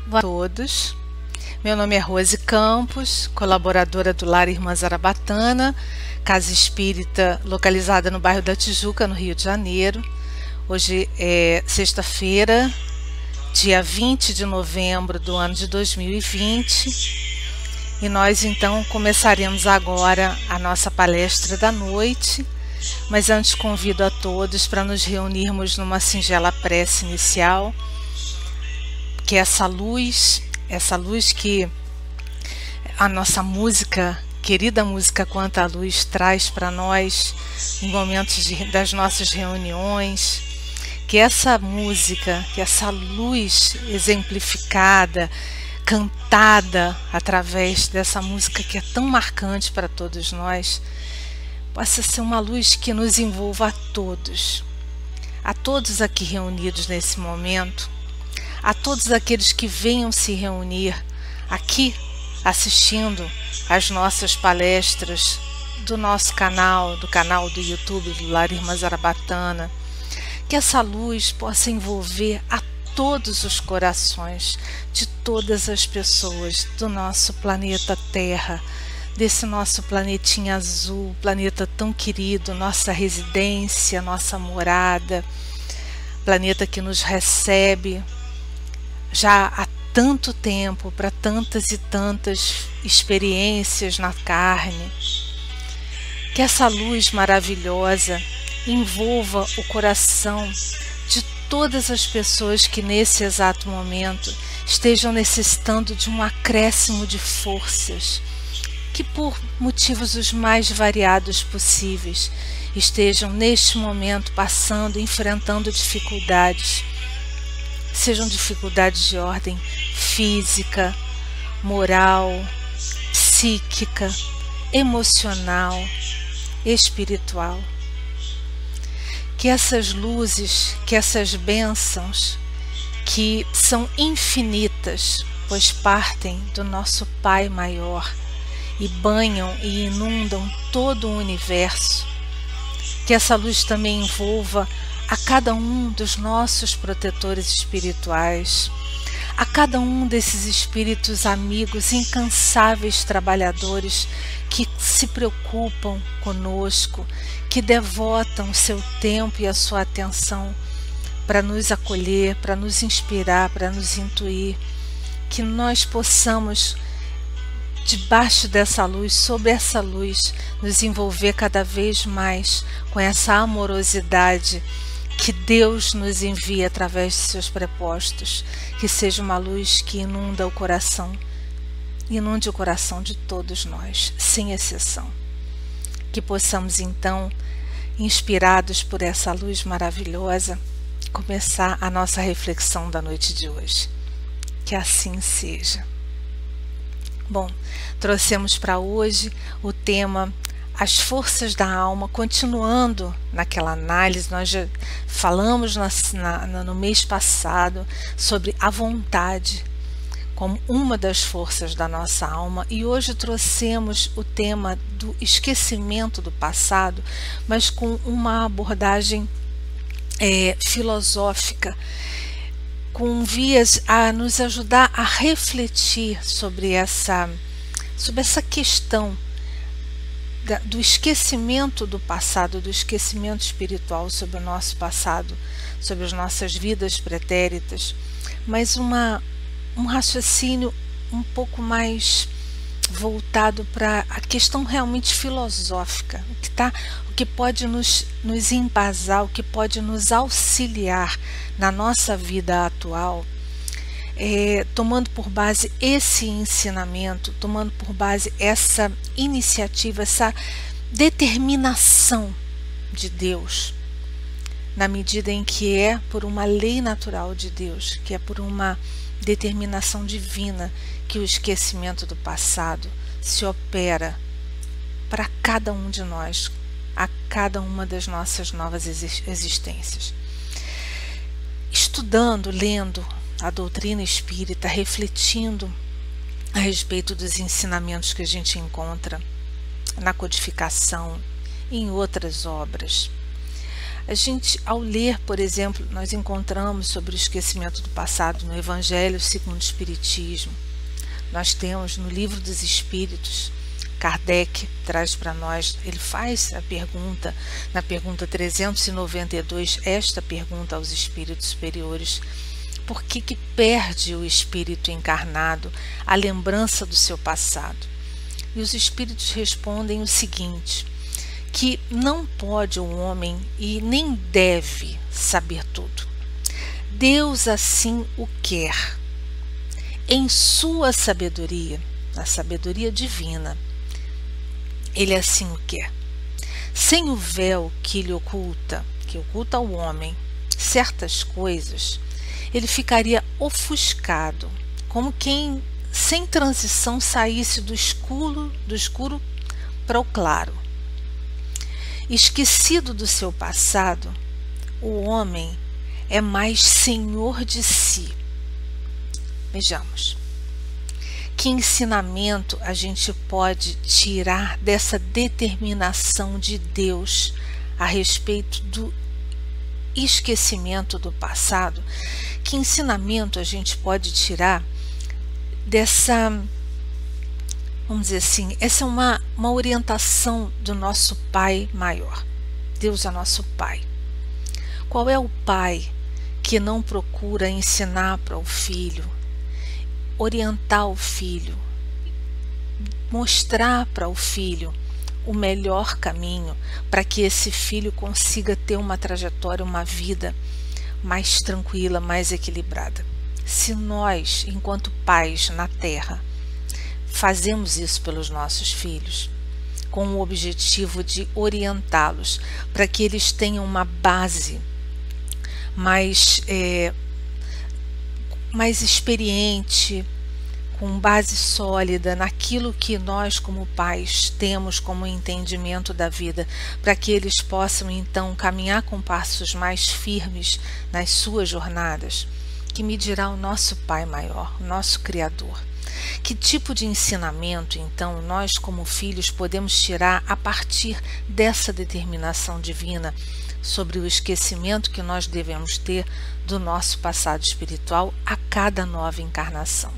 Boa a todos. Meu nome é Rose Campos, colaboradora do Lar Irmã Zarabatana, casa espírita localizada no bairro da Tijuca, no Rio de Janeiro. Hoje é sexta-feira, dia 20 de novembro do ano de 2020, e nós então começaremos agora a nossa palestra da noite, mas antes convido a todos para nos reunirmos numa singela prece inicial, que é essa luz que a nossa música, querida música Quanta Luz, traz para nós em momentos das nossas reuniões, que essa música, que essa luz exemplificada, cantada através dessa música que é tão marcante para todos nós, possa ser uma luz que nos envolva a todos aqui reunidos nesse momento, a todos aqueles que venham se reunir aqui assistindo às nossas palestras do nosso canal, do canal do YouTube do Lar Irmã Zarabatana, que essa luz possa envolver a todos os corações de todas as pessoas do nosso planeta Terra, desse nosso planetinha azul, planeta tão querido, nossa residência, nossa morada, planeta que nos recebe já há tanto tempo para tantas e tantas experiências na carne. Que essa luz maravilhosa envolva o coração de todas as pessoas que nesse exato momento estejam necessitando de um acréscimo de forças, que por motivos os mais variados possíveis estejam neste momento passando, enfrentando dificuldades, sejam dificuldades de ordem física, moral, psíquica, emocional, espiritual. Que essas luzes, que essas bênçãos, que são infinitas, pois partem do nosso Pai Maior e banham e inundam todo o universo, que essa luz também envolva a cada um dos nossos protetores espirituais, a cada um desses espíritos amigos, incansáveis trabalhadores que se preocupam conosco, que devotam o seu tempo e a sua atenção para nos acolher, para nos inspirar, para nos intuir, que nós possamos, debaixo dessa luz, sob essa luz, nos envolver cada vez mais com essa amorosidade que Deus nos envia através de seus prepostos, que seja uma luz que inunde o coração de todos nós, sem exceção. Que possamos então, inspirados por essa luz maravilhosa, começar a nossa reflexão da noite de hoje. Que assim seja. Bom, trouxemos para hoje o tema As Forças da Alma, continuando naquela análise. Nós já falamos no mês passado sobre a vontade como uma das forças da nossa alma, e hoje trouxemos o tema do esquecimento do passado, mas com uma abordagem filosófica, com vias a nos ajudar a refletir sobre essa questão do esquecimento do passado, do esquecimento espiritual sobre o nosso passado, sobre as nossas vidas pretéritas, mas um raciocínio um pouco mais voltado para a questão realmente filosófica, o que pode nos embasar, o que pode nos auxiliar na nossa vida atual, tomando por base esse ensinamento, tomando por base essa iniciativa, essa determinação de Deus, na medida em que é por uma lei natural de Deus, que é por uma determinação divina, que o esquecimento do passado se opera para cada um de nós, a cada uma das nossas novas existências. Estudando, lendo a doutrina espírita, refletindo a respeito dos ensinamentos que a gente encontra na codificação e em outras obras, A gente, ao ler, por exemplo, nós encontramos sobre o esquecimento do passado no Evangelho segundo o Espiritismo. Nós temos no Livro dos Espíritos, Kardec traz para nós, ele faz a pergunta, na pergunta 392, esta pergunta aos espíritos superiores: por que perde o espírito encarnado a lembrança do seu passado? E os espíritos respondem o seguinte: que não pode o homem e nem deve saber tudo. Deus assim o quer. Em sua sabedoria, a sabedoria divina, Ele assim o quer. Sem o véu que lhe oculta, que oculta ao homem certas coisas, ele ficaria ofuscado, como quem sem transição saísse do escuro para o claro. Esquecido do seu passado, o homem é mais senhor de si. Vejamos. Que ensinamento a gente pode tirar dessa determinação de Deus a respeito do esquecimento do passado? Que ensinamento a gente pode tirar dessa, vamos dizer assim, essa é uma orientação do nosso Pai maior. Deus é nosso Pai. Qual é o pai que não procura ensinar para o filho, orientar o filho, mostrar para o filho o melhor caminho para que esse filho consiga ter uma trajetória, uma vida mais tranquila, mais equilibrada? Se nós, enquanto pais na Terra, fazemos isso pelos nossos filhos, com o objetivo de orientá-los para que eles tenham uma base mais experiente, com base sólida naquilo que nós como pais temos como entendimento da vida, para que eles possam então caminhar com passos mais firmes nas suas jornadas, que me dirá o nosso Pai maior, o nosso Criador. Que tipo de ensinamento então nós como filhos podemos tirar a partir dessa determinação divina sobre o esquecimento que nós devemos ter do nosso passado espiritual a cada nova encarnação?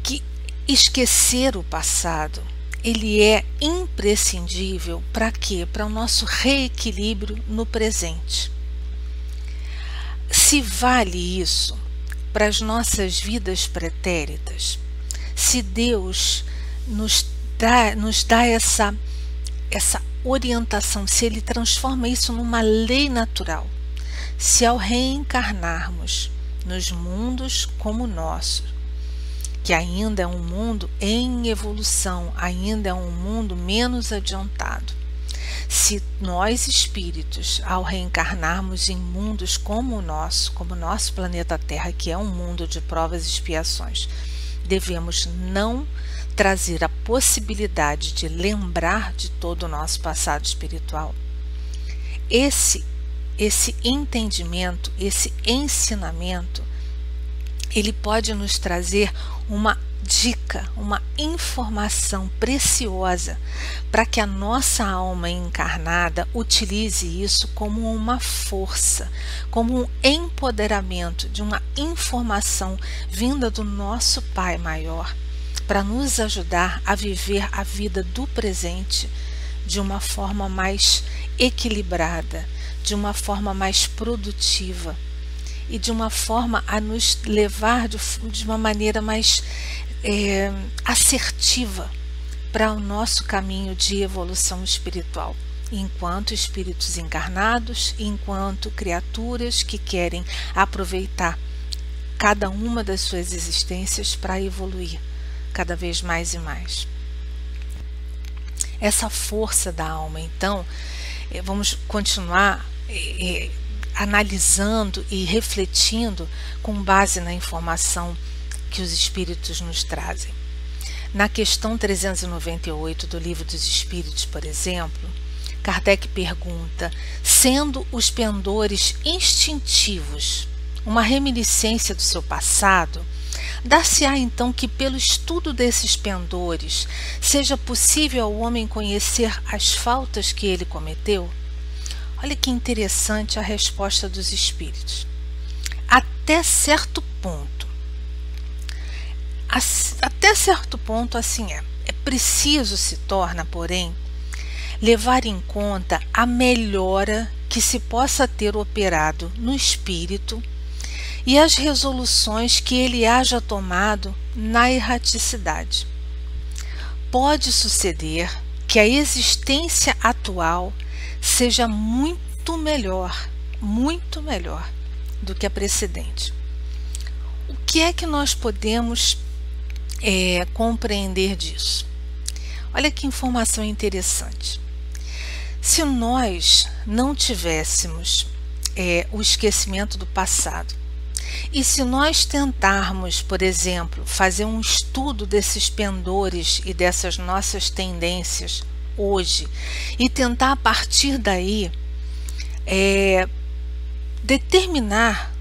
Que esquecer o passado, ele é imprescindível para quê? Para o nosso reequilíbrio no presente. Se vale isso para as nossas vidas pretéritas, se Deus nos dá essa orientação, se Ele transforma isso numa lei natural, se ao reencarnarmos nos mundos como o nosso, que ainda é um mundo em evolução, ainda é um mundo menos adiantado, se nós espíritos, ao reencarnarmos em mundos como o nosso planeta Terra, que é um mundo de provas e expiações, devemos não trazer a possibilidade de lembrar de todo o nosso passado espiritual. Esse entendimento, esse ensinamento, ele pode nos trazer uma dica, uma informação preciosa para que a nossa alma encarnada utilize isso como uma força, como um empoderamento de uma informação vinda do nosso Pai maior, para nos ajudar a viver a vida do presente de uma forma mais equilibrada, de uma forma mais produtiva e de uma forma a nos levar de uma maneira mais assertiva para o nosso caminho de evolução espiritual, enquanto espíritos encarnados, enquanto criaturas que querem aproveitar cada uma das suas existências para evoluir cada vez mais e mais. Essa força da alma, então, vamos continuar analisando e refletindo com base na informação que os espíritos nos trazem. Na questão 398 do Livro dos Espíritos, por exemplo, Kardec pergunta: sendo os pendores instintivos uma reminiscência do seu passado, dar-se-á então que pelo estudo desses pendores seja possível ao homem conhecer as faltas que ele cometeu? Olha que interessante a resposta dos espíritos. Até certo ponto. Até certo ponto, assim é. É preciso se torna, porém, levar em conta a melhora que se possa ter operado no espírito e as resoluções que ele haja tomado na erraticidade. Pode suceder que a existência atual seja muito melhor do que a precedente. O que é que nós podemos compreender disso? Olha que informação interessante. Se nós não tivéssemos o esquecimento do passado, e se nós tentarmos, por exemplo, fazer um estudo desses pendores e dessas nossas tendências hoje, e tentar a partir daí determinar,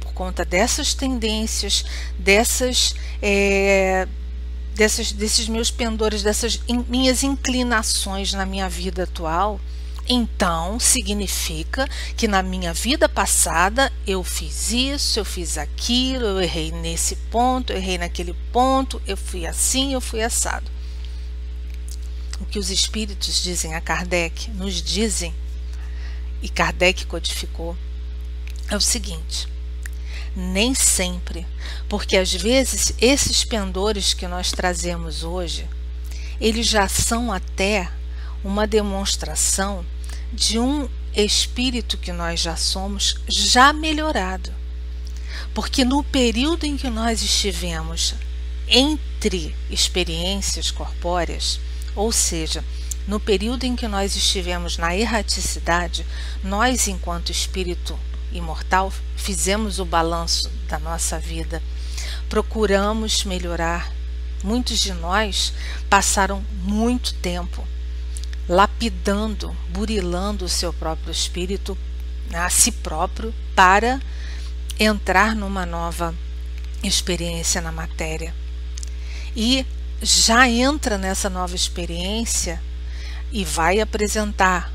por conta dessas tendências, desses meus pendores, dessas minhas inclinações na minha vida atual, então significa que na minha vida passada eu fiz isso, eu fiz aquilo, eu errei nesse ponto, eu errei naquele ponto, eu fui assim, eu fui assado. O que os espíritos dizem a Kardec, nos dizem, e Kardec codificou, é o seguinte: nem sempre, porque às vezes esses pendores que nós trazemos hoje, eles já são até uma demonstração de um espírito que nós já somos, já melhorado. Porque no período em que nós estivemos entre experiências corpóreas, ou seja, no período em que nós estivemos na erraticidade, nós, enquanto espírito imortal, fizemos o balanço da nossa vida, procuramos melhorar. Muitos de nós passaram muito tempo lapidando, burilando o seu próprio espírito, a si próprio, para entrar numa nova experiência na matéria. E já entra nessa nova experiência e vai apresentar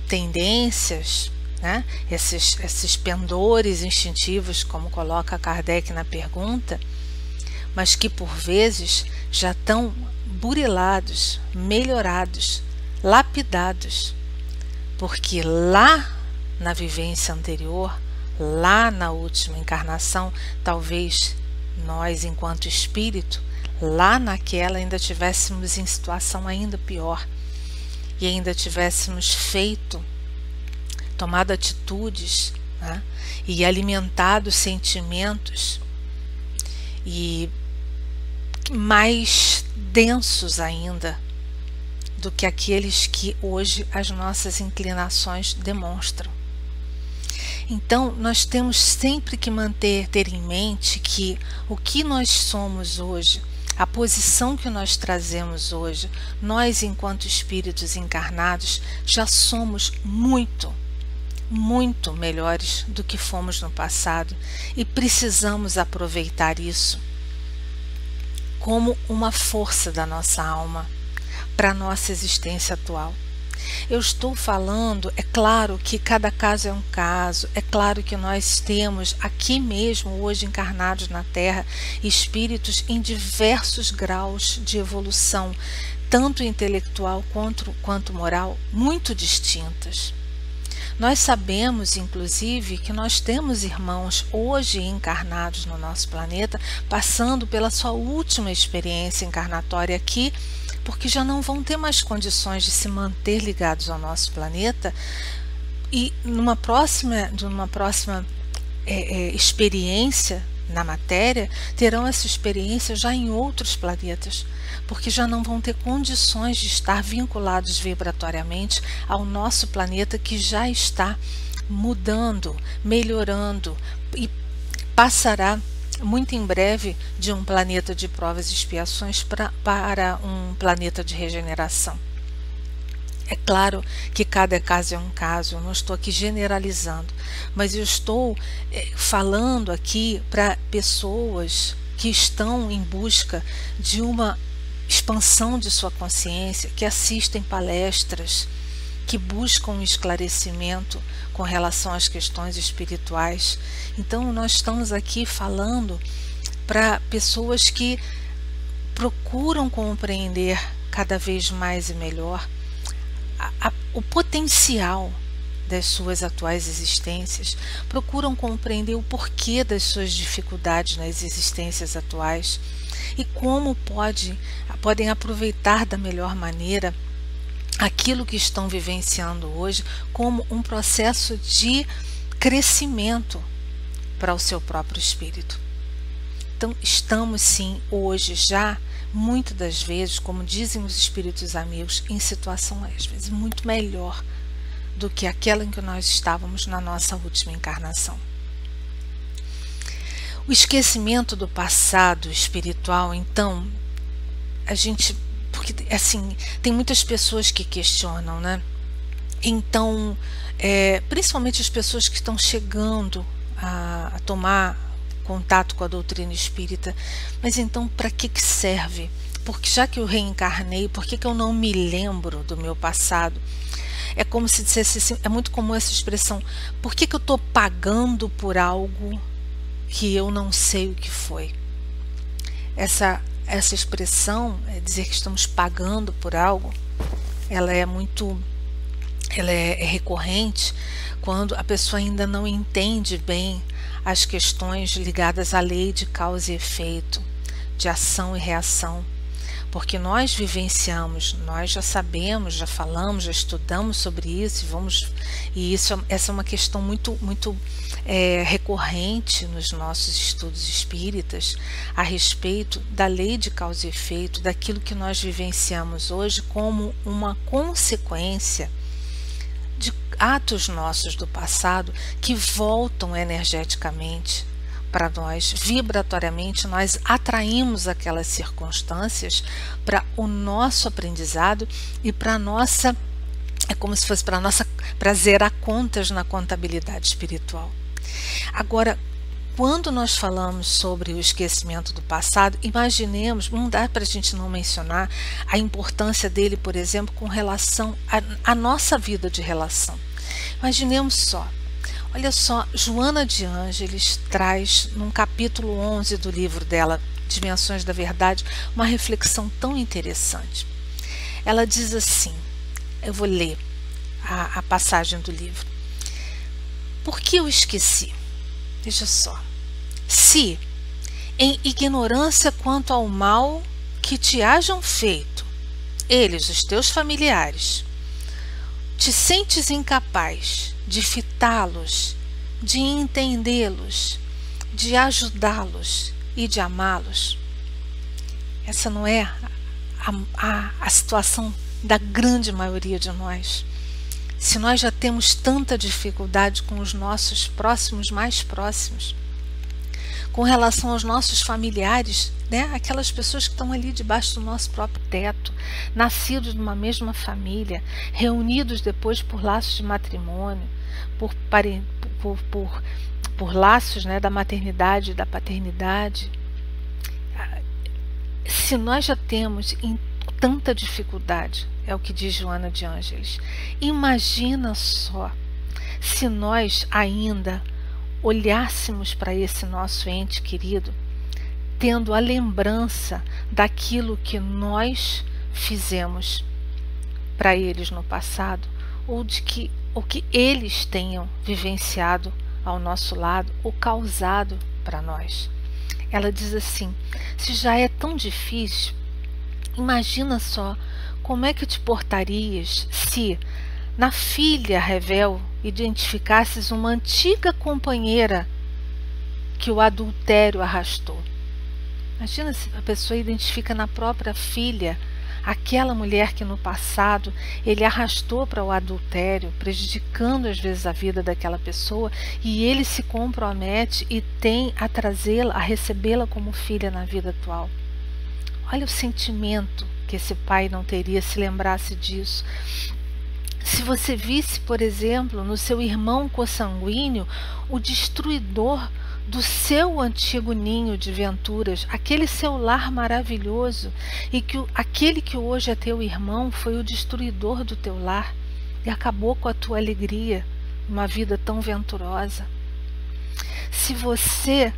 tendências, né? Esses pendores instintivos, como coloca Kardec na pergunta, mas que por vezes já estão burilados, melhorados, lapidados, porque lá na vivência anterior, lá na última encarnação, talvez nós, enquanto espírito, lá naquela ainda tivéssemos em situação ainda pior e ainda tivéssemos tomado atitudes, né, e alimentado sentimentos e mais densos ainda do que aqueles que hoje as nossas inclinações demonstram. Então, nós temos sempre que ter em mente que o que nós somos hoje, a posição que nós trazemos hoje, nós, enquanto espíritos encarnados, já somos muito melhores do que fomos no passado e precisamos aproveitar isso como uma força da nossa alma para a nossa existência atual. Eu estou falando, é claro que cada caso é um caso, é claro que nós temos aqui mesmo, hoje encarnados na Terra, espíritos em diversos graus de evolução, tanto intelectual quanto moral, muito distintas. Nós sabemos, inclusive, que nós temos irmãos hoje encarnados no nosso planeta, passando pela sua última experiência encarnatória aqui, porque já não vão ter mais condições de se manter ligados ao nosso planeta e numa próxima experiência na matéria, terão essa experiência já em outros planetas, porque já não vão ter condições de estar vinculados vibratoriamente ao nosso planeta, que já está mudando, melhorando e passará muito em breve de um planeta de provas e expiações para um planeta de regeneração. É claro que cada caso é um caso, eu não estou aqui generalizando, mas eu estou falando aqui para pessoas que estão em busca de uma expansão de sua consciência, que assistem palestras, que buscam um esclarecimento com relação às questões espirituais. Então nós estamos aqui falando para pessoas que procuram compreender cada vez mais e melhor o potencial das suas atuais existências, procuram compreender o porquê das suas dificuldades nas existências atuais e como podem aproveitar da melhor maneira aquilo que estão vivenciando hoje como um processo de crescimento para o seu próprio espírito. Então, estamos sim hoje já, muitas das vezes, como dizem os espíritos amigos, em situação às vezes muito melhor do que aquela em que nós estávamos na nossa última encarnação. O esquecimento do passado espiritual, então, porque assim, tem muitas pessoas que questionam, né? Então, principalmente as pessoas que estão chegando a tomar contato com a doutrina espírita, mas então para que serve? Porque já que eu reencarnei, por que eu não me lembro do meu passado? É como se dissesse assim, é muito comum essa expressão, por que eu estou pagando por algo que eu não sei o que foi? Essa expressão, dizer que estamos pagando por algo, ela é recorrente quando a pessoa ainda não entende bem as questões ligadas à lei de causa e efeito, de ação e reação. Porque nós vivenciamos, nós já sabemos, já falamos, já estudamos sobre isso, essa é uma questão muito recorrente nos nossos estudos espíritas a respeito da lei de causa e efeito, daquilo que nós vivenciamos hoje como uma consequência de atos nossos do passado que voltam energeticamente para nós, vibratoriamente, nós atraímos aquelas circunstâncias para o nosso aprendizado e para a nossa, é como se fosse para zerar contas na contabilidade espiritual. Agora, quando nós falamos sobre o esquecimento do passado, imaginemos, não dá para a gente não mencionar a importância dele, por exemplo, com relação à nossa vida de relação. Imaginemos só. Olha só, Joana de Ângeles traz, num capítulo 11 do livro dela, Dimensões da Verdade, uma reflexão tão interessante. Ela diz assim, eu vou ler a passagem do livro. Por que eu esqueci? Veja só. Se, em ignorância quanto ao mal que te hajam feito, eles, os teus familiares, te sentes incapaz de fitá-los, de entendê-los, de ajudá-los e de amá-los. Essa não é a situação da grande maioria de nós. Se nós já temos tanta dificuldade com os nossos próximos, mais próximos, com relação aos nossos familiares, né? Aquelas pessoas que estão ali debaixo do nosso próprio teto, nascidos numa mesma família, reunidos depois por laços de matrimônio, por laços, né, da maternidade e da paternidade. Se nós já temos tanta dificuldade, é o que diz Joana de Ângeles, imagina só se nós ainda olhássemos para esse nosso ente querido, tendo a lembrança daquilo que nós fizemos para eles no passado, ou que eles tenham vivenciado ao nosso lado ou causado para nós. Ela diz assim, se já é tão difícil, imagina só como é que te portarias se na filha Revel identificasses uma antiga companheira que o adultério arrastou. Imagina se a pessoa identifica na própria filha aquela mulher que no passado ele arrastou para o adultério, prejudicando às vezes a vida daquela pessoa, e ele se compromete e tem a trazê-la, a recebê-la como filha na vida atual. Olha o sentimento que esse pai não teria se lembrasse disso. Se você visse, por exemplo, no seu irmão consanguíneo o destruidor do seu antigo ninho de venturas, aquele seu lar maravilhoso, e que aquele que hoje é teu irmão foi o destruidor do teu lar, e acabou com a tua alegria, uma vida tão venturosa. Se você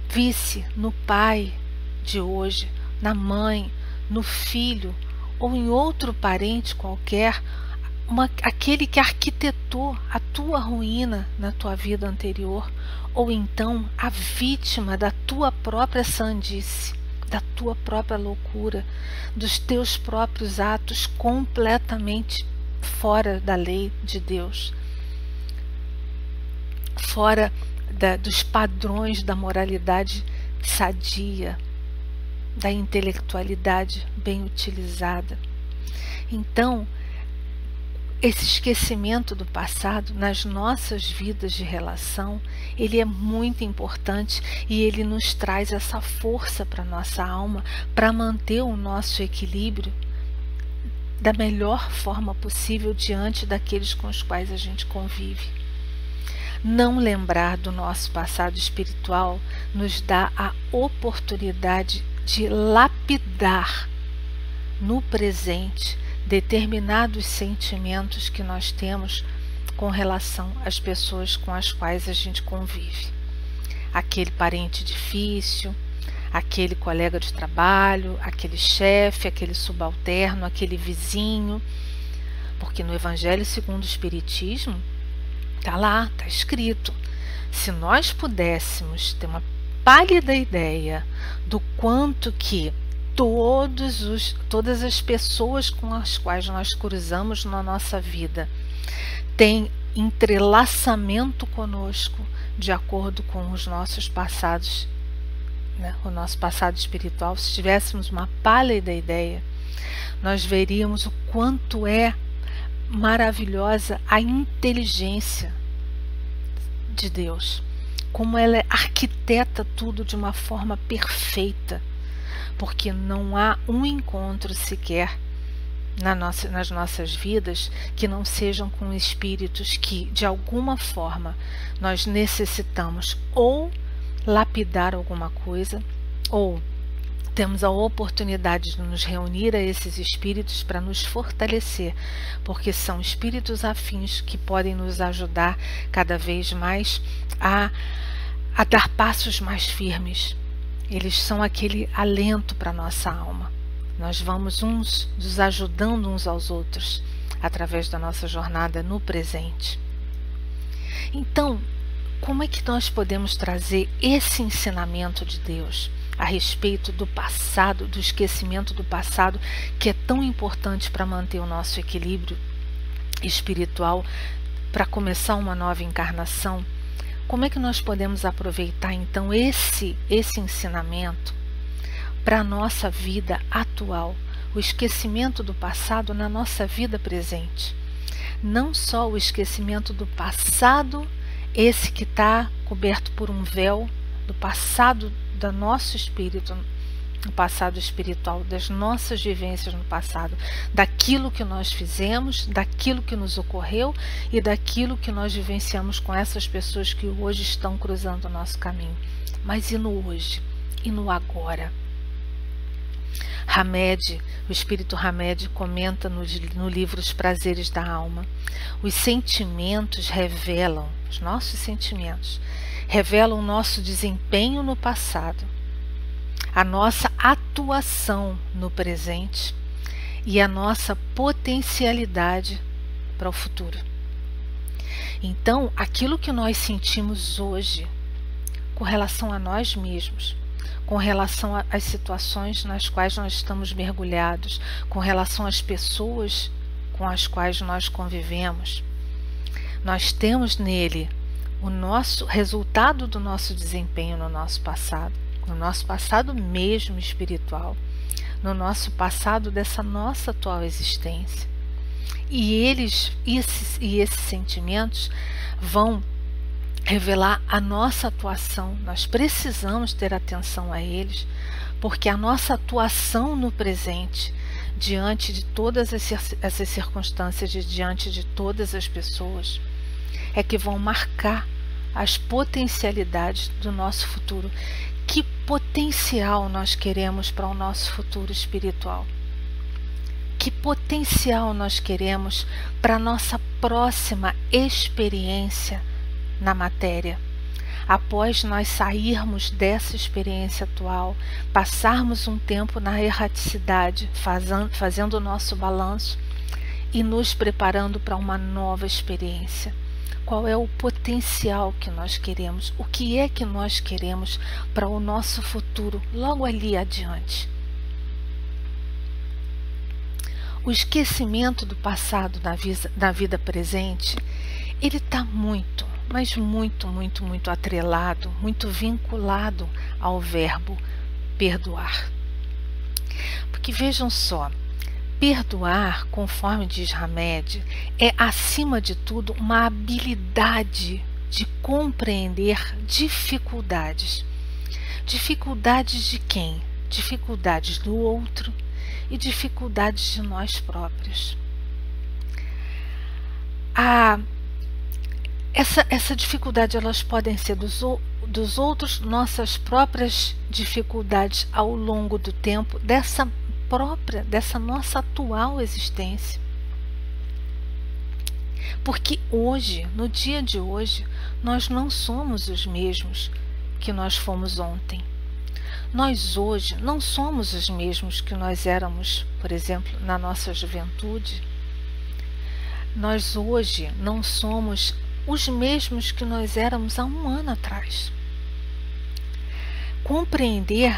visse no pai de hoje, na mãe, no filho ou em outro parente qualquer, aquele que arquitetou a tua ruína na tua vida anterior, ou então a vítima da tua própria sandice, da tua própria loucura, dos teus próprios atos completamente fora da lei de Deus, fora dos padrões da moralidade sadia, da intelectualidade bem utilizada. Então, esse esquecimento do passado nas nossas vidas de relação, ele é muito importante e ele nos traz essa força para a nossa alma, para manter o nosso equilíbrio da melhor forma possível diante daqueles com os quais a gente convive. Não lembrar do nosso passado espiritual nos dá a oportunidade de lapidar no presente determinados sentimentos que nós temos com relação às pessoas com as quais a gente convive. Aquele parente difícil, aquele colega de trabalho, aquele chefe, aquele subalterno, aquele vizinho. Porque no Evangelho segundo o Espiritismo, está lá, está escrito. Se nós pudéssemos ter uma pálida ideia do quanto que todas as pessoas com as quais nós cruzamos na nossa vida têm entrelaçamento conosco de acordo com os nossos passados, né? O nosso passado espiritual, se tivéssemos uma pálida ideia, nós veríamos o quanto é maravilhosa a inteligência de Deus, como ela arquiteta tudo de uma forma perfeita, porque não há um encontro sequer nas nossas vidas que não sejam com espíritos que, de alguma forma, nós necessitamos ou lapidar alguma coisa, ou temos a oportunidade de nos reunir a esses espíritos para nos fortalecer, porque são espíritos afins que podem nos ajudar cada vez mais a dar passos mais firmes. Eles são aquele alento para a nossa alma. Nós vamos nos ajudando uns aos outros através da nossa jornada no presente. Então, como é que nós podemos trazer esse ensinamento de Deus a respeito do passado, do esquecimento do passado, que é tão importante para manter o nosso equilíbrio espiritual, para começar uma nova encarnação? Como é que nós podemos aproveitar então esse ensinamento para a nossa vida atual, o esquecimento do passado na nossa vida presente? Não só o esquecimento do passado, esse que está coberto por um véu, do passado do nosso espírito, no passado espiritual, das nossas vivências no passado, daquilo que nós fizemos, daquilo que nos ocorreu e daquilo que nós vivenciamos com essas pessoas que hoje estão cruzando o nosso caminho. Mas e no hoje? E no agora? Hamed, o espírito Hamed, comenta no livro Os Prazeres da Alma: os sentimentos revelam, os nossos sentimentos, revelam o nosso desempenho no passado, a nossa atuação no presente e a nossa potencialidade para o futuro. Então, aquilo que nós sentimos hoje com relação a nós mesmos, com relação às situações nas quais nós estamos mergulhados, com relação às pessoas com as quais nós convivemos, nós temos nele o nosso resultado do nosso desempenho no nosso passado mesmo espiritual, no nosso passado dessa nossa atual existência. E esses sentimentos vão revelar a nossa atuação. Nós precisamos ter atenção a eles, porque a nossa atuação no presente, diante de todas essas circunstâncias, diante de todas as pessoas, é que vão marcar as potencialidades do nosso futuro. Que potencial nós queremos para o nosso futuro espiritual? Que potencial nós queremos para a nossa próxima experiência na matéria. Após nós sairmos dessa experiência atual, passarmos um tempo na erraticidade, fazendo o nosso balanço e nos preparando para uma nova experiência. Qual é o potencial que nós queremos? O que é que nós queremos para o nosso futuro logo ali adiante? O esquecimento do passado na vida presente, ele está muito, mas muito atrelado, muito vinculado ao verbo perdoar. Porque vejam só, perdoar, conforme diz Hamed, é acima de tudo uma habilidade de compreender dificuldades. Dificuldades de quem? Dificuldades do outro e dificuldades de nós próprios. Essa dificuldade, elas podem ser dos outros, nossas próprias dificuldades ao longo do tempo, dessa nossa atual existência. Porque hoje, no dia de hoje, nós não somos os mesmos que nós fomos ontem. Nós hoje não somos os mesmos que nós éramos, por exemplo, na nossa juventude. Nós hoje não somos os mesmos que nós éramos há um ano atrás. Compreender,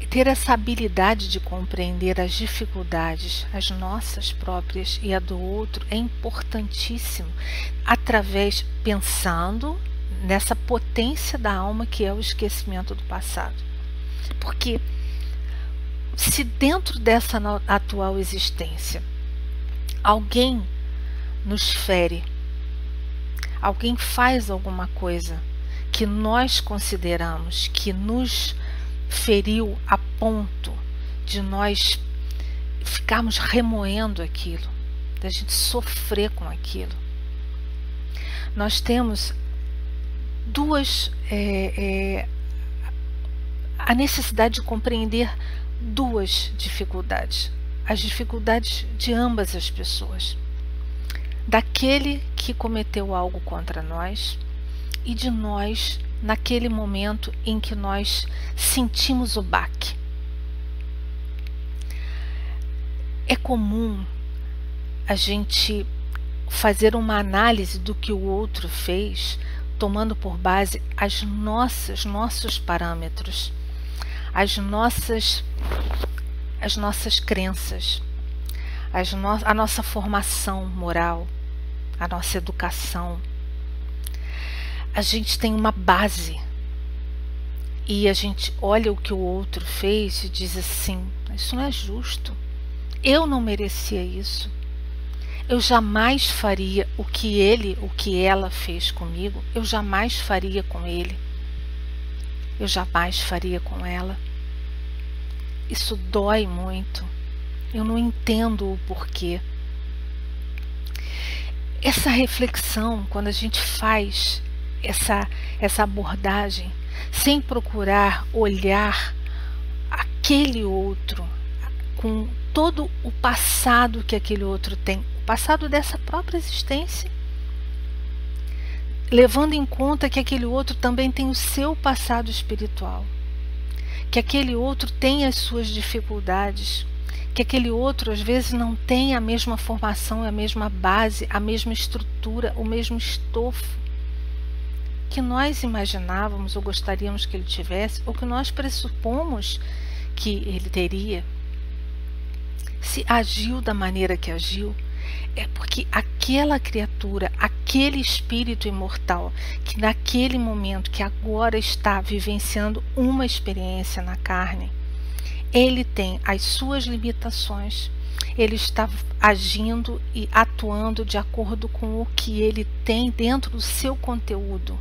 ter essa habilidade de compreender as dificuldades, as nossas próprias e a do outro, é importantíssimo, pensando nessa potência da alma que é o esquecimento do passado. Porque se dentro dessa atual existência alguém nos fere, alguém faz alguma coisa que nós consideramos que nos feriu a ponto de nós ficarmos remoendo aquilo, da gente sofrer com aquilo, nós temos a necessidade de compreender duas dificuldades, as dificuldades de ambas as pessoas, daquele que cometeu algo contra nós e de nós naquele momento em que nós sentimos o baque. É comum a gente fazer uma análise do que o outro fez, tomando por base nossos parâmetros, as nossas crenças, a nossa formação moral, a nossa educação. A gente tem uma base e a gente olha o que o outro fez e diz assim: isso não é justo, eu não merecia isso, eu jamais faria o que ela fez comigo, eu jamais faria com ele, eu jamais faria com ela. Isso dói muito, eu não entendo o porquê. Essa reflexão, quando a gente faz essa abordagem, sem procurar olhar aquele outro com todo o passado que aquele outro tem, o passado dessa própria existência, levando em conta que aquele outro também tem o seu passado espiritual, que aquele outro tem as suas dificuldades, que aquele outro às vezes não tem a mesma formação, a mesma base, a mesma estrutura, o mesmo estofo que nós imaginávamos ou gostaríamos que ele tivesse, ou que nós pressupomos que ele teria. Se agiu da maneira que agiu, é porque aquela criatura, aquele espírito imortal, que naquele momento, que agora está vivenciando uma experiência na carne, ele tem as suas limitações, ele está agindo e atuando de acordo com o que ele tem dentro do seu conteúdo.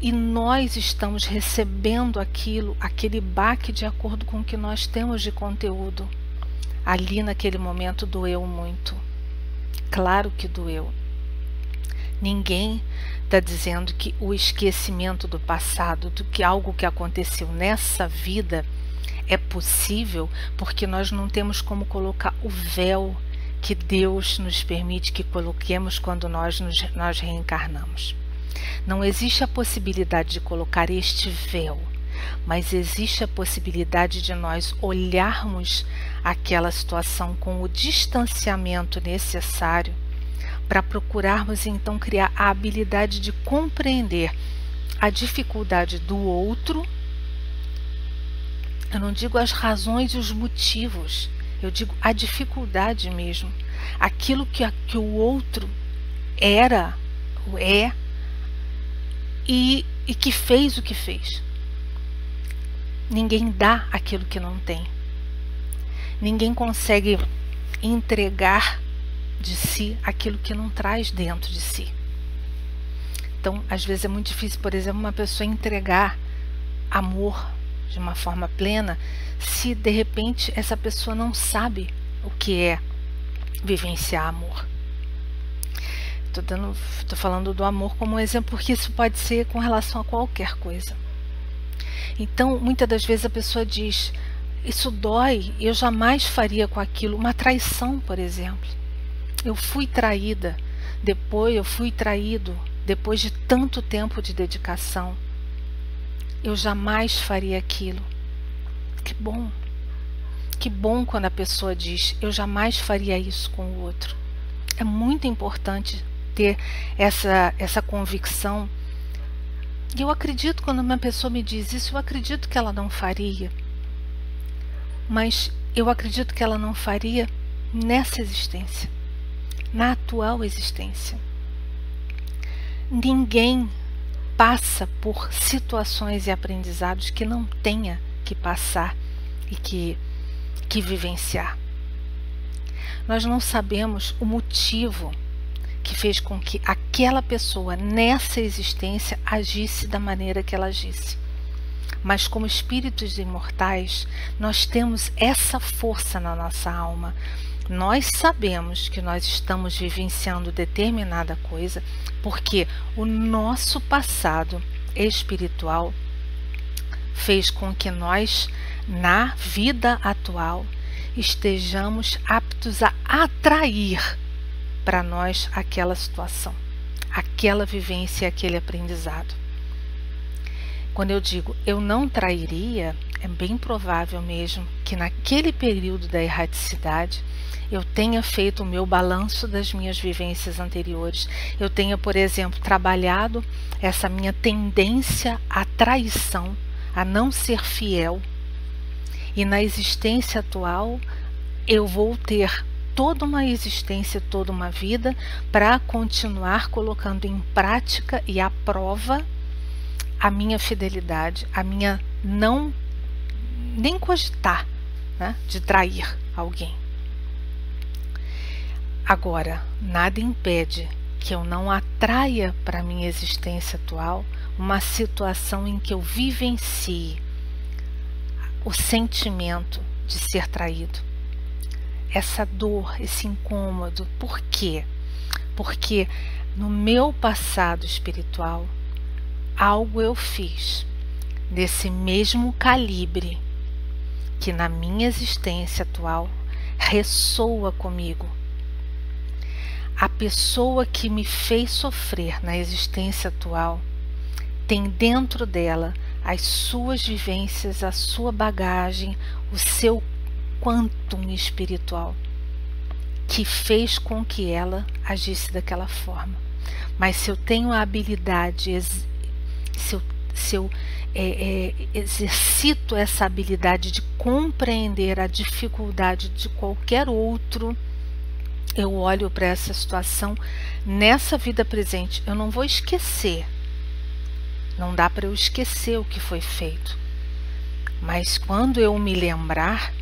E nós estamos recebendo aquele baque de acordo com o que nós temos de conteúdo. Ali naquele momento doeu muito. Claro que doeu. Ninguém está dizendo que o esquecimento do passado, do que algo que aconteceu nessa vida, É possível porque nós não temos como colocar o véu que Deus nos permite que coloquemos quando nós reencarnamos. Não existe a possibilidade de colocar este véu, mas existe a possibilidade de nós olharmos aquela situação com o distanciamento necessário para procurarmos então criar a habilidade de compreender a dificuldade do outro. Eu não digo as razões e os motivos, eu digo a dificuldade mesmo, aquilo que o outro era, é e que fez o que fez. Ninguém dá aquilo que não tem. Ninguém consegue entregar de si aquilo que não traz dentro de si. Então, às vezes é muito difícil, por exemplo, uma pessoa entregar amor de uma forma plena, se de repente essa pessoa não sabe o que é vivenciar amor. Tô falando do amor como um exemplo, porque isso pode ser com relação a qualquer coisa. Então, muitas das vezes a pessoa diz, isso dói, eu jamais faria com aquilo. Uma traição, por exemplo. Eu fui traída, depois eu fui traído, depois de tanto tempo de dedicação. Eu jamais faria aquilo. Que bom. Que bom quando a pessoa diz, eu jamais faria isso com o outro. É muito importante ter essa convicção. E eu acredito, quando uma pessoa me diz isso, eu acredito que ela não faria. Mas eu acredito que ela não faria nessa existência, na atual existência. Ninguém passa por situações e aprendizados que não tenha que passar e que vivenciar. Nós não sabemos o motivo que fez com que aquela pessoa nessa existência agisse da maneira que ela agisse. Mas como espíritos imortais, nós temos essa força na nossa alma. Nós sabemos que nós estamos vivenciando determinada coisa porque o nosso passado espiritual fez com que nós, na vida atual, estejamos aptos a atrair para nós aquela situação, aquela vivência, aquele aprendizado. Quando eu digo eu não trairia, é bem provável mesmo que naquele período da erraticidade eu tenha feito o meu balanço das minhas vivências anteriores. Eu tenha, por exemplo, trabalhado essa minha tendência à traição, a não ser fiel. E na existência atual eu vou ter toda uma existência, toda uma vida para continuar colocando em prática e à prova a minha fidelidade, a minha não nem cogitar, né, de trair alguém. Agora, nada impede que eu não atraia para a minha existência atual uma situação em que eu vivencie o sentimento de ser traído. Essa dor, esse incômodo. Por quê? Porque no meu passado espiritual, algo eu fiz desse mesmo calibre que na minha existência atual ressoa comigo. A pessoa que me fez sofrer na existência atual tem dentro dela as suas vivências, a sua bagagem, o seu quantum espiritual que fez com que ela agisse daquela forma. Mas se eu tenho a habilidade, se eu exercito essa habilidade de compreender a dificuldade de qualquer outro, eu olho para essa situação nessa vida presente. Eu não vou esquecer. Não dá para eu esquecer o que foi feito. Mas quando eu me lembrar,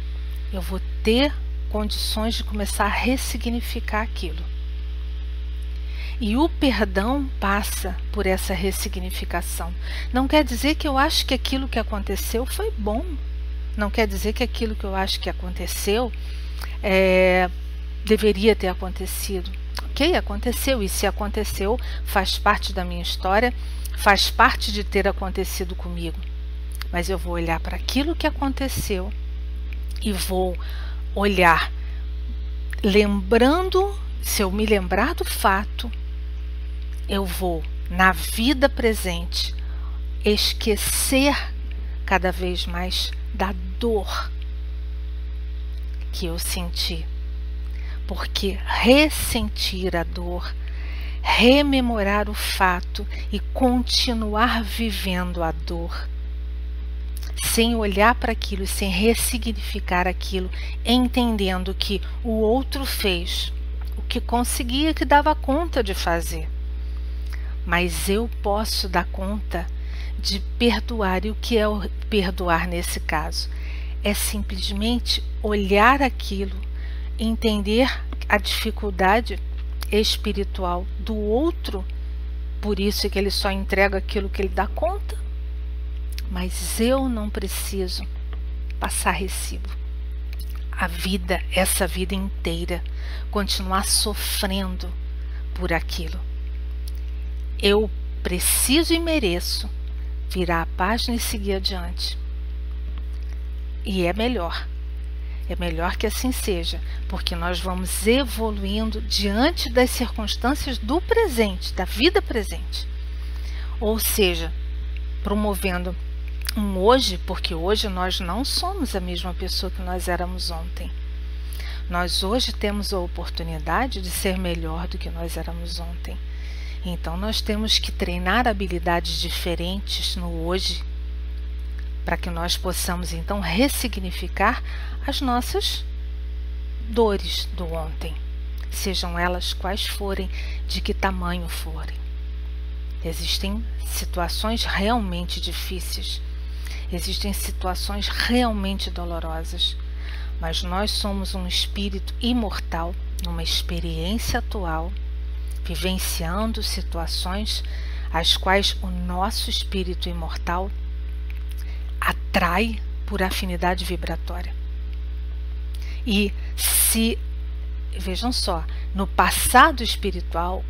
eu vou ter condições de começar a ressignificar aquilo. E o perdão passa por essa ressignificação. Não quer dizer que eu acho que aquilo que aconteceu foi bom. Não quer dizer que aquilo que eu acho que aconteceu deveria ter acontecido. Ok, aconteceu. E se aconteceu, faz parte da minha história, faz parte de ter acontecido comigo. mas eu vou olhar para aquilo que aconteceu e vou olhar lembrando, se eu me lembrar do fato, eu vou, na vida presente, esquecer cada vez mais da dor que eu senti. Porque ressentir a dor, rememorar o fato e continuar vivendo a dor, sem olhar para aquilo, sem ressignificar aquilo, entendendo que o outro fez o que conseguia, que dava conta de fazer. Mas eu posso dar conta de perdoar. E o que é o perdoar nesse caso? É simplesmente olhar aquilo, entender a dificuldade espiritual do outro, por isso é que ele só entrega aquilo que ele dá conta, mas eu não preciso passar recibo. A vida, essa vida inteira, continuar sofrendo por aquilo. Eu preciso e mereço virar a página e seguir adiante. E é melhor que assim seja, porque nós vamos evoluindo diante das circunstâncias do presente, da vida presente. Ou seja, promovendo um hoje, porque hoje nós não somos a mesma pessoa que nós éramos ontem. Nós hoje temos a oportunidade de ser melhor do que nós éramos ontem. Então nós temos que treinar habilidades diferentes no hoje, para que nós possamos então ressignificar as nossas dores do ontem, sejam elas quais forem, de que tamanho forem. Existem situações realmente difíceis, existem situações realmente dolorosas, mas nós somos um espírito imortal, numa experiência atual, vivenciando situações as quais o nosso espírito imortal atrai por afinidade vibratória. E se, vejam só, no passado espiritual,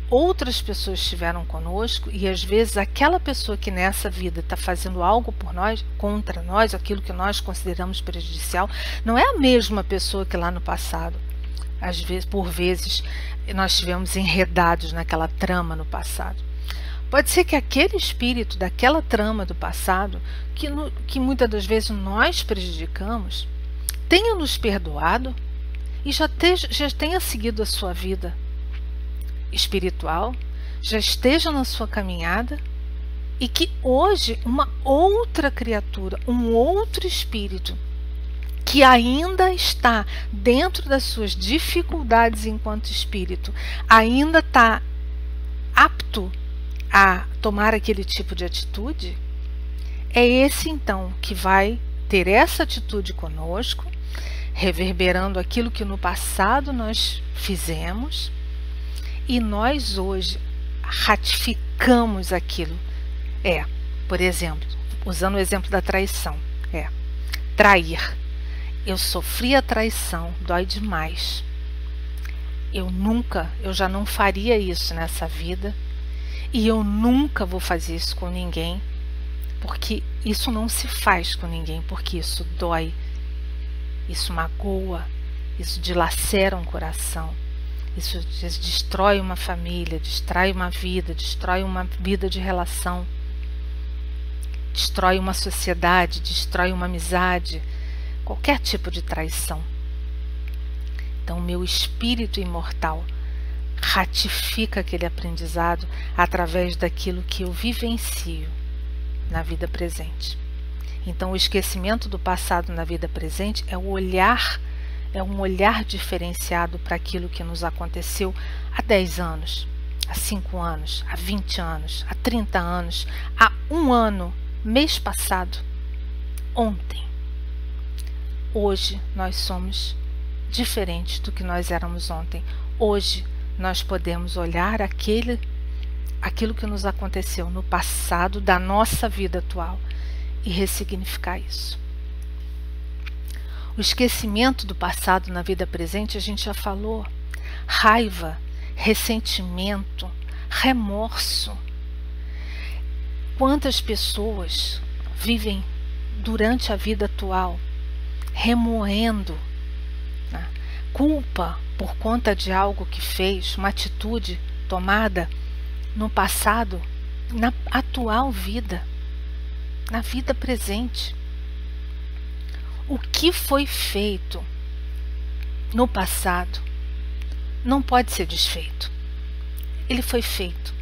outras pessoas estiveram conosco e às vezes aquela pessoa que nessa vida está fazendo algo por nós, contra nós, aquilo que nós consideramos prejudicial, não é a mesma pessoa que lá no passado. Às vezes, por vezes, nós estivemos enredados naquela trama no passado. Pode ser que aquele espírito daquela trama do passado, que muitas das vezes nós prejudicamos, tenha nos perdoado e já tenha seguido a sua vida espiritual, já esteja na sua caminhada, e que hoje uma outra criatura, um outro espírito, que ainda está dentro das suas dificuldades enquanto espírito, ainda está apto a tomar aquele tipo de atitude, é esse então que vai ter essa atitude conosco, reverberando aquilo que no passado nós fizemos, e nós hoje ratificamos aquilo. Por exemplo, usando o exemplo da traição, trair. Eu sofri a traição, dói demais. Eu já não faria isso nessa vida, e eu nunca vou fazer isso com ninguém, porque isso não se faz com ninguém, porque isso dói, isso magoa, isso dilacera um coração, isso destrói uma família, destrói uma vida de relação, destrói uma sociedade, destrói uma amizade, qualquer tipo de traição. Então, meu espírito imortal ratifica aquele aprendizado através daquilo que eu vivencio na vida presente. Então, o esquecimento do passado na vida presente é um olhar diferenciado para aquilo que nos aconteceu há 10 anos, há 5 anos, há 20 anos, há 30 anos, há 1 ano, mês passado, ontem. Hoje nós somos diferentes do que nós éramos ontem. Hoje nós podemos olhar aquilo que nos aconteceu no passado da nossa vida atual e ressignificar isso. O esquecimento do passado na vida presente, a gente já falou. Raiva, ressentimento, remorso. Quantas pessoas vivem durante a vida atual remoendo, né, culpa por conta de algo que fez, uma atitude tomada no passado, na atual vida, na vida presente. O que foi feito no passado não pode ser desfeito. Ele foi feito.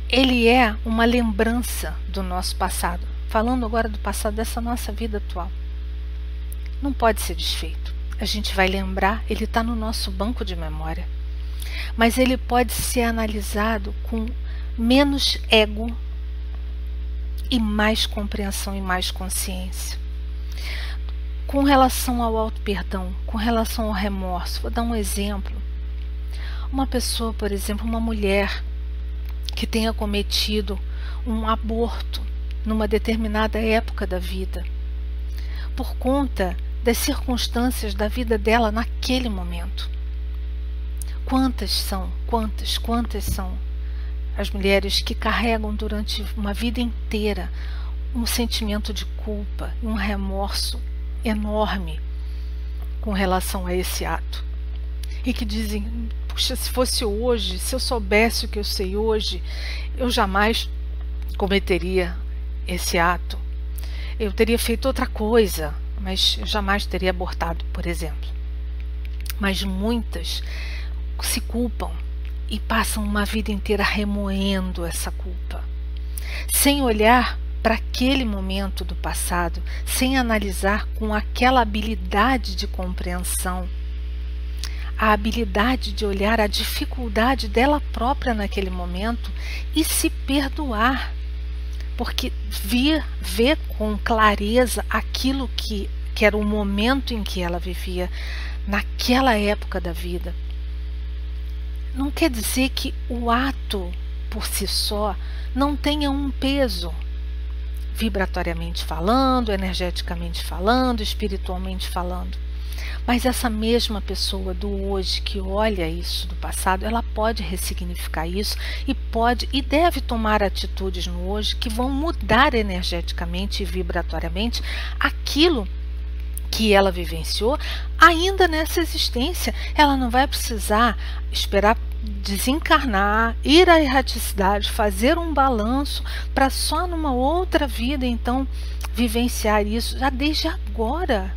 Ele é uma lembrança do nosso passado. Falando agora do passado, dessa nossa vida atual. Não pode ser desfeito. A gente vai lembrar, ele está no nosso banco de memória. Mas ele pode ser analisado com menos ego e mais compreensão e mais consciência. Com relação ao auto-perdão, com relação ao remorso, vou dar um exemplo. Uma pessoa, por exemplo, uma mulher que tenha cometido um aborto numa determinada época da vida, por conta das circunstâncias da vida dela naquele momento. Quantas são as mulheres que carregam durante uma vida inteira um sentimento de culpa e um remorso enorme com relação a esse ato, e que dizem: puxa, se fosse hoje, se eu soubesse o que eu sei hoje, eu jamais cometeria esse ato, eu teria feito outra coisa, mas eu jamais teria abortado, por exemplo. Mas muitas se culpam e passam uma vida inteira remoendo essa culpa, sem olhar para aquele momento do passado, sem analisar com aquela habilidade de compreensão, a habilidade de olhar a dificuldade dela própria naquele momento e se perdoar, porque ver com clareza aquilo que era o momento em que ela vivia naquela época da vida. Não quer dizer que o ato por si só não tenha um peso, vibratoriamente falando, energeticamente falando, espiritualmente falando. Mas essa mesma pessoa do hoje que olha isso do passado, ela pode ressignificar isso e pode e deve tomar atitudes no hoje que vão mudar energeticamente e vibratoriamente aquilo que ela vivenciou ainda nessa existência. Ela não vai precisar esperar desencarnar, ir à erraticidade, fazer um balanço para só numa outra vida então vivenciar isso. Já desde agora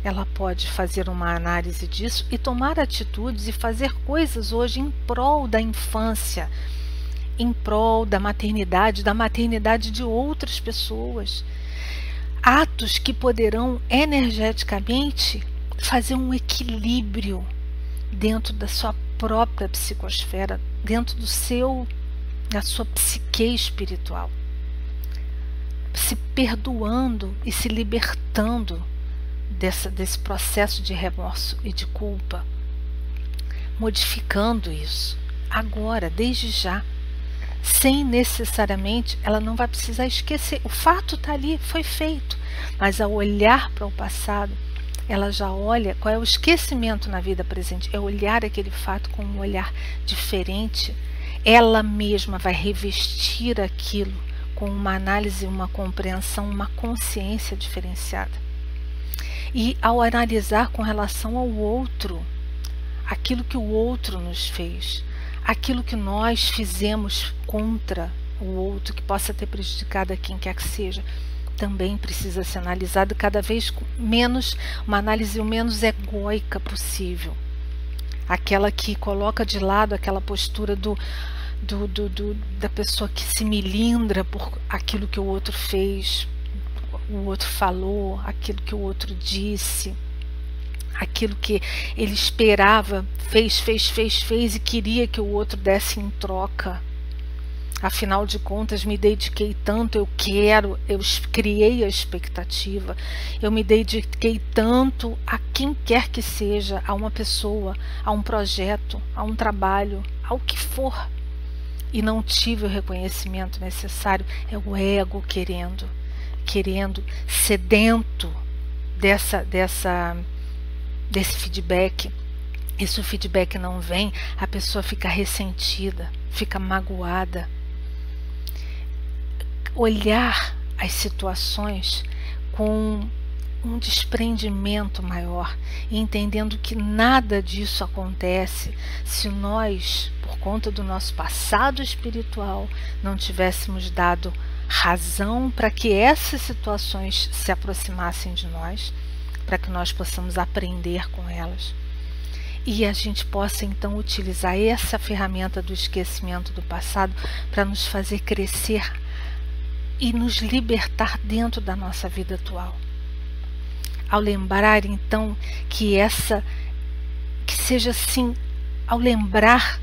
ela pode fazer uma análise disso e tomar atitudes e fazer coisas hoje em prol da infância, em prol da maternidade de outras pessoas. Atos que poderão energeticamente fazer um equilíbrio dentro da sua própria psicosfera, dentro da sua psique espiritual, se perdoando e se libertando desse processo de remorso e de culpa, modificando isso agora, desde já, sem necessariamente, ela não vai precisar esquecer, o fato está ali, foi feito, mas ao olhar para o passado, ela já olha, qual é o esquecimento na vida presente? É olhar aquele fato com um olhar diferente. Ela mesma vai revestir aquilo com uma análise, uma compreensão, uma consciência diferenciada. E ao analisar com relação ao outro, aquilo que o outro nos fez, aquilo que nós fizemos contra o outro, que possa ter prejudicado a quem quer que seja, também precisa ser analisado cada vez menos, uma análise o menos egóica possível. Aquela que coloca de lado aquela postura da pessoa que se melindra por aquilo que o outro fez, o outro falou, aquilo que o outro disse, aquilo que ele esperava, fez e queria que o outro desse em troca. Afinal de contas, me dediquei tanto, eu criei a expectativa, eu me dediquei tanto a quem quer que seja, a uma pessoa, a um projeto, a um trabalho, ao que for, e não tive o reconhecimento necessário. É o ego querendo, sedento desse feedback. E se o feedback não vem, a pessoa fica ressentida, fica magoada. Olhar as situações com um desprendimento maior, e entendendo que nada disso acontece se nós, por conta do nosso passado espiritual, não tivéssemos dado razão para que essas situações se aproximassem de nós, para que nós possamos aprender com elas. E a gente possa então utilizar essa ferramenta do esquecimento do passado para nos fazer crescer e nos libertar dentro da nossa vida atual. Ao lembrar então que seja assim, ao lembrar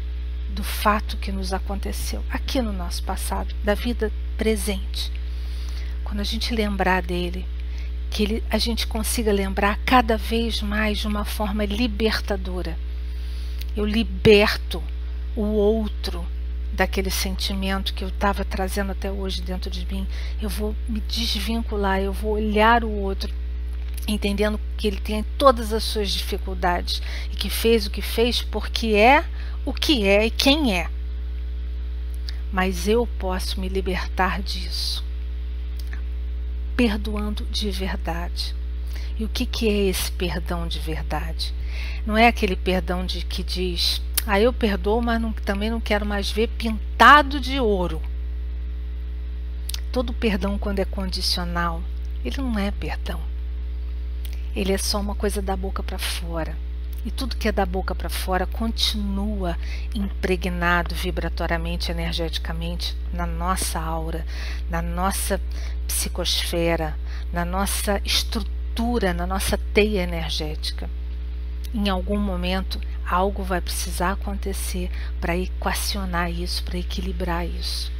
do fato que nos aconteceu aqui no nosso passado, da vida presente, quando a gente lembrar dele, que a gente consiga lembrar cada vez mais de uma forma libertadora. Eu liberto o outro daquele sentimento que eu estava trazendo até hoje dentro de mim. Eu vou me desvincular, eu vou olhar o outro, entendendo que ele tem todas as suas dificuldades e que fez o que fez porque é o que é e quem é. Mas eu posso me libertar disso, perdoando de verdade. E o que é esse perdão de verdade? Não é aquele perdão que diz: eu perdoo, mas também não quero mais ver pintado de ouro. Todo perdão, quando é condicional, ele não é perdão. Ele é só uma coisa da boca para fora. E tudo que é da boca para fora continua impregnado vibratoriamente, energeticamente, na nossa aura, na nossa psicosfera, na nossa estrutura, na nossa teia energética. Em algum momento, algo vai precisar acontecer para equacionar isso, para equilibrar isso.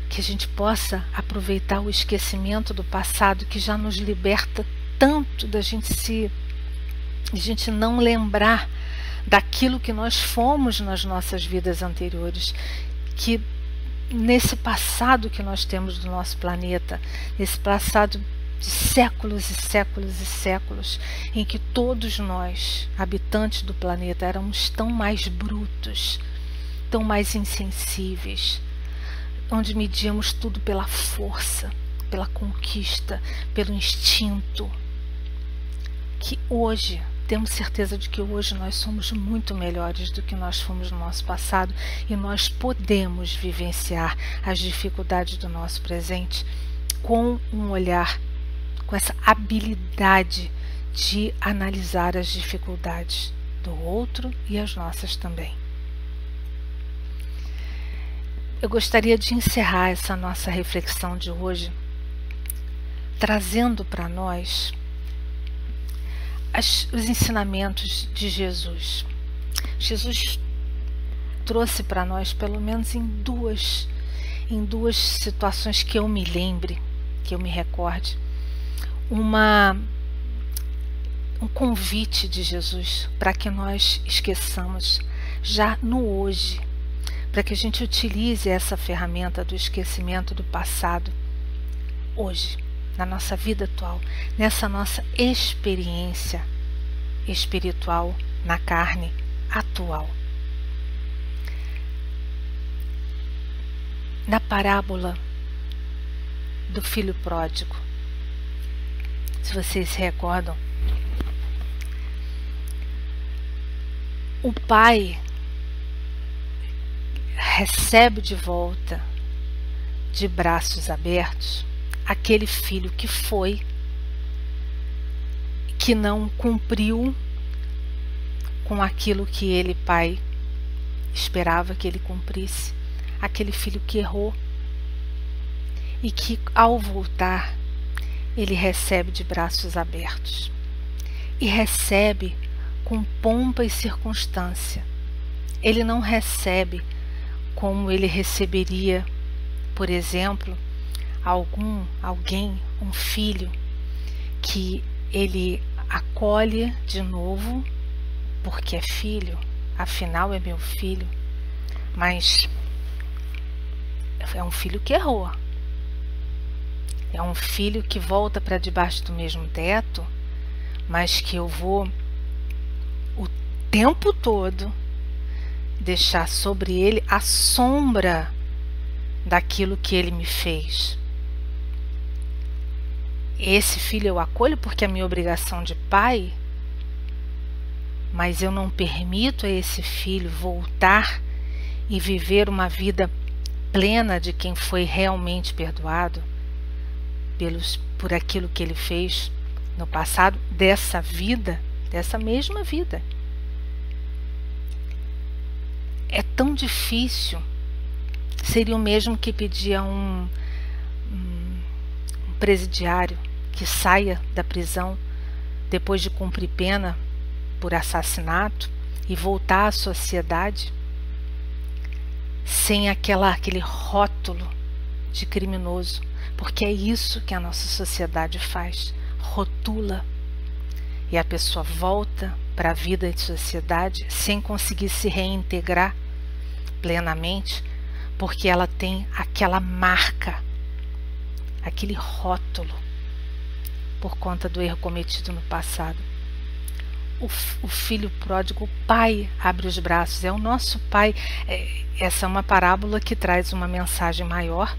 Que a gente possa aproveitar o esquecimento do passado, que já nos liberta tanto da gente não lembrar daquilo que nós fomos nas nossas vidas anteriores, que nesse passado que nós temos do nosso planeta, nesse passado de séculos e séculos e séculos, em que todos nós, habitantes do planeta, éramos tão mais brutos, tão mais insensíveis, onde medíamos tudo pela força, pela conquista, pelo instinto, que hoje, temos certeza de que hoje nós somos muito melhores do que nós fomos no nosso passado, e nós podemos vivenciar as dificuldades do nosso presente com um olhar, com essa habilidade de analisar as dificuldades do outro e as nossas também. Eu gostaria de encerrar essa nossa reflexão de hoje trazendo para nós os ensinamentos de Jesus. Jesus trouxe para nós, pelo menos em duas situações que eu me lembre, que eu me recorde, um convite de Jesus para que nós esqueçamos já no hoje, para que a gente utilize essa ferramenta do esquecimento do passado hoje, na nossa vida atual, nessa nossa experiência espiritual na carne atual. Na parábola do filho pródigo, se vocês se recordam, o pai recebe de volta, de braços abertos, aquele filho que não cumpriu com aquilo que ele, pai, esperava que ele cumprisse, aquele filho que errou, e que ao voltar ele recebe de braços abertos, e recebe com pompa e circunstância. Ele não recebe como ele receberia, por exemplo, alguém, um filho, que ele acolhe de novo, porque é filho, afinal é meu filho, mas é um filho que errou, é um filho que volta para debaixo do mesmo teto, mas que eu vou o tempo todo deixar sobre ele a sombra daquilo que ele me fez, esse filho eu acolho porque é minha obrigação de pai, mas eu não permito a esse filho voltar e viver uma vida plena de quem foi realmente perdoado por aquilo que ele fez no passado, dessa vida, dessa mesma vida. É tão difícil. Seria o mesmo que pedir a um presidiário que saia da prisão depois de cumprir pena por assassinato e voltar à sociedade sem aquele rótulo de criminoso, porque é isso que a nossa sociedade faz, rotula, e a pessoa volta para a vida de sociedade sem conseguir se reintegrar plenamente, porque ela tem aquela marca, aquele rótulo, por conta do erro cometido no passado. O filho pródigo, o pai abre os braços, é o nosso pai. Essa é uma parábola que traz uma mensagem maior,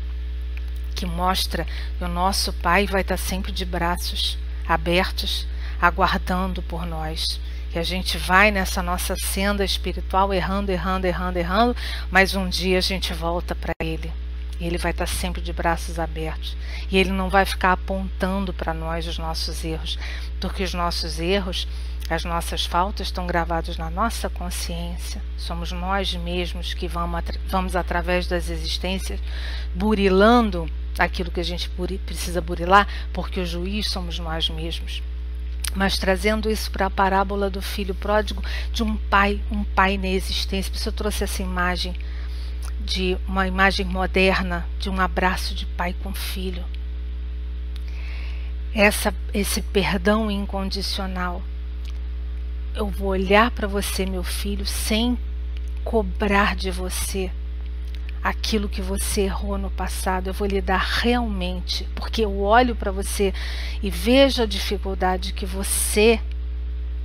que mostra que o nosso pai vai estar sempre de braços abertos, aguardando por nós. E a gente vai nessa nossa senda espiritual errando, mas um dia a gente volta para ele. E ele vai estar sempre de braços abertos. E ele não vai ficar apontando para nós os nossos erros, porque os nossos erros, as nossas faltas estão gravadas na nossa consciência. Somos nós mesmos que vamos através das existências burilando aquilo que a gente precisa burilar, porque o juiz somos nós mesmos. Mas trazendo isso para a parábola do filho pródigo, de um pai na existência. Por isso eu trouxe essa imagem, de uma imagem moderna, de um abraço de pai com filho. Esse perdão incondicional. Eu vou olhar para você, meu filho, sem cobrar de você aquilo que você errou no passado. Eu vou lhe dar realmente, porque eu olho para você e vejo a dificuldade que você,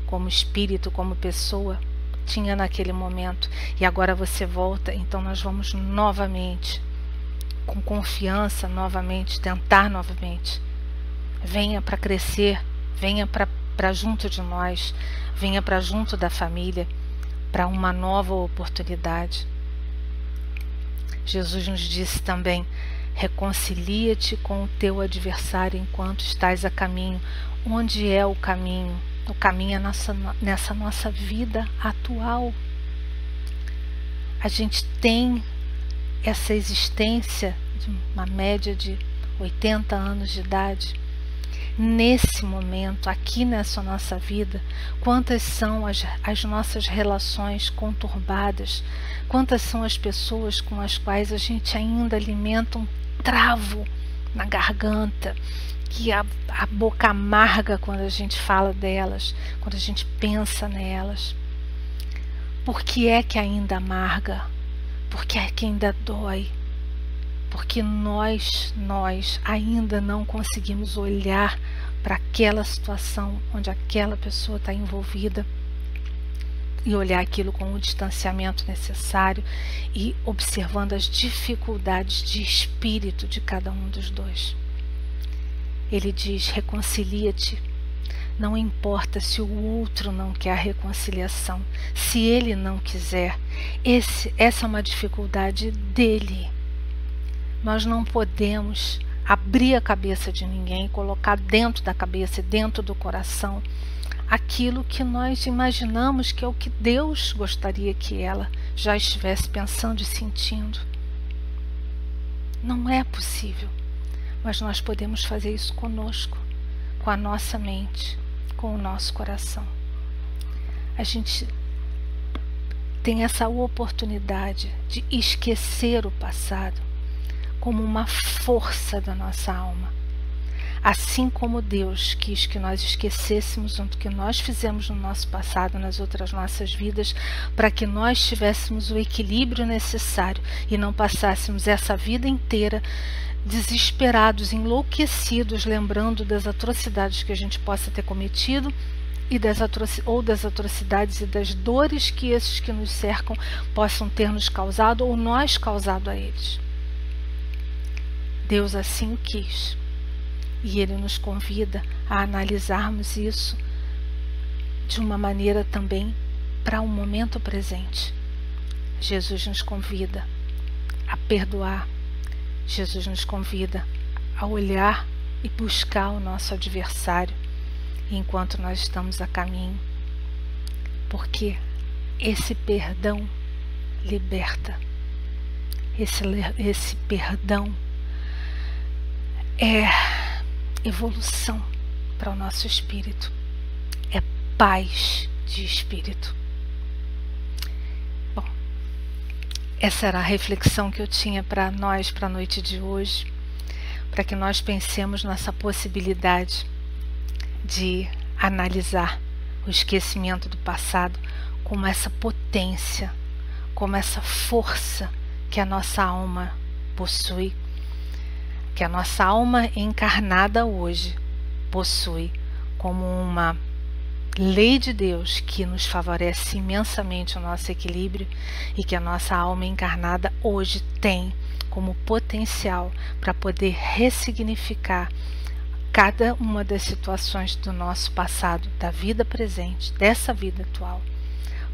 como espírito, como pessoa, tinha naquele momento. E agora você volta, então nós vamos novamente, com confiança, novamente, tentar novamente. Venha para crescer, venha para junto de nós, venha para junto da família, para uma nova oportunidade. Jesus nos disse também: reconcilia-te com o teu adversário enquanto estás a caminho. Onde é o caminho? O caminho é nessa nossa vida atual. A gente tem essa existência de uma média de 80 anos de idade. Nesse momento, aqui nessa nossa vida, quantas são as nossas relações conturbadas, quantas são as pessoas com as quais a gente ainda alimenta um travo na garganta, que a boca amarga quando a gente fala delas, quando a gente pensa nelas. Por que é que ainda amarga? Por que é que ainda dói? Porque nós ainda não conseguimos olhar para aquela situação onde aquela pessoa está envolvida e olhar aquilo com o distanciamento necessário e observando as dificuldades de espírito de cada um dos dois. Ele diz: reconcilia-te. Não importa se o outro não quer a reconciliação, se ele não quiser, essa é uma dificuldade dele. Nós não podemos abrir a cabeça de ninguém e colocar dentro da cabeça e dentro do coração aquilo que nós imaginamos que é o que Deus gostaria que ela já estivesse pensando e sentindo. Não é possível, mas nós podemos fazer isso conosco, com a nossa mente, com o nosso coração. A gente tem essa oportunidade de esquecer o passado como uma força da nossa alma. Assim como Deus quis que nós esquecêssemos o que nós fizemos no nosso passado, nas outras nossas vidas, para que nós tivéssemos o equilíbrio necessário e não passássemos essa vida inteira desesperados, enlouquecidos, lembrando das atrocidades que a gente possa ter cometido e das atrocidades e das dores que esses que nos cercam possam ter nos causado ou nós causado a eles. Deus assim o quis. e Ele nos convida a analisarmos isso de uma maneira também para o momento presente. Jesus nos convida a perdoar. Jesus nos convida a olhar e buscar o nosso adversário enquanto nós estamos a caminho, porque esse perdão liberta. Esse perdão é evolução para o nosso espírito, é paz de espírito. Bom, essa era a reflexão que eu tinha para nós, para a noite de hoje, para que nós pensemos nessa possibilidade de analisar o esquecimento do passado como essa potência, como essa força que a nossa alma possui, que a nossa alma encarnada hoje possui, como uma lei de Deus que nos favorece imensamente o nosso equilíbrio e que a nossa alma encarnada hoje tem como potencial para poder ressignificar cada uma das situações do nosso passado, da vida presente, dessa vida atual,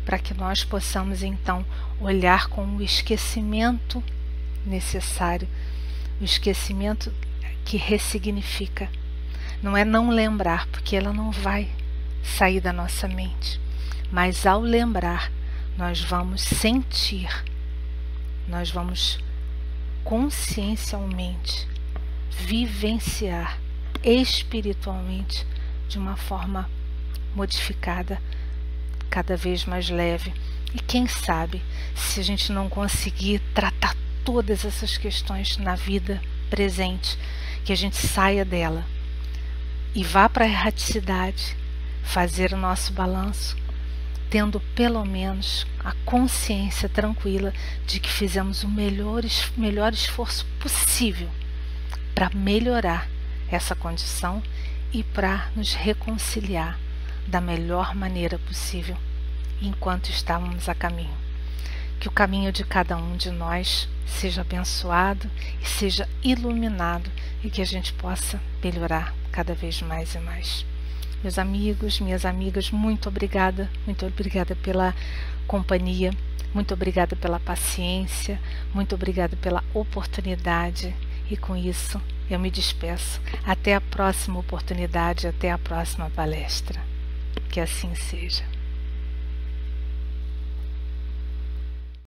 para que nós possamos então olhar com o esquecimento necessário, o esquecimento que ressignifica. Não é não lembrar, porque ela não vai sair da nossa mente, mas ao lembrar nós vamos sentir, nós vamos consciencialmente vivenciar espiritualmente de uma forma modificada, cada vez mais leve. E quem sabe, se a gente não conseguir tratar todas essas questões na vida presente, que a gente saia dela e vá para a erraticidade, fazer o nosso balanço, tendo pelo menos a consciência tranquila de que fizemos o melhor esforço possível para melhorar essa condição e para nos reconciliar da melhor maneira possível enquanto estávamos a caminho. Que o caminho de cada um de nós seja abençoado e seja iluminado e que a gente possa melhorar cada vez mais e mais. Meus amigos, minhas amigas, muito obrigada pela companhia, muito obrigada pela paciência, muito obrigada pela oportunidade e com isso eu me despeço. Até a próxima oportunidade, até a próxima palestra. Que assim seja.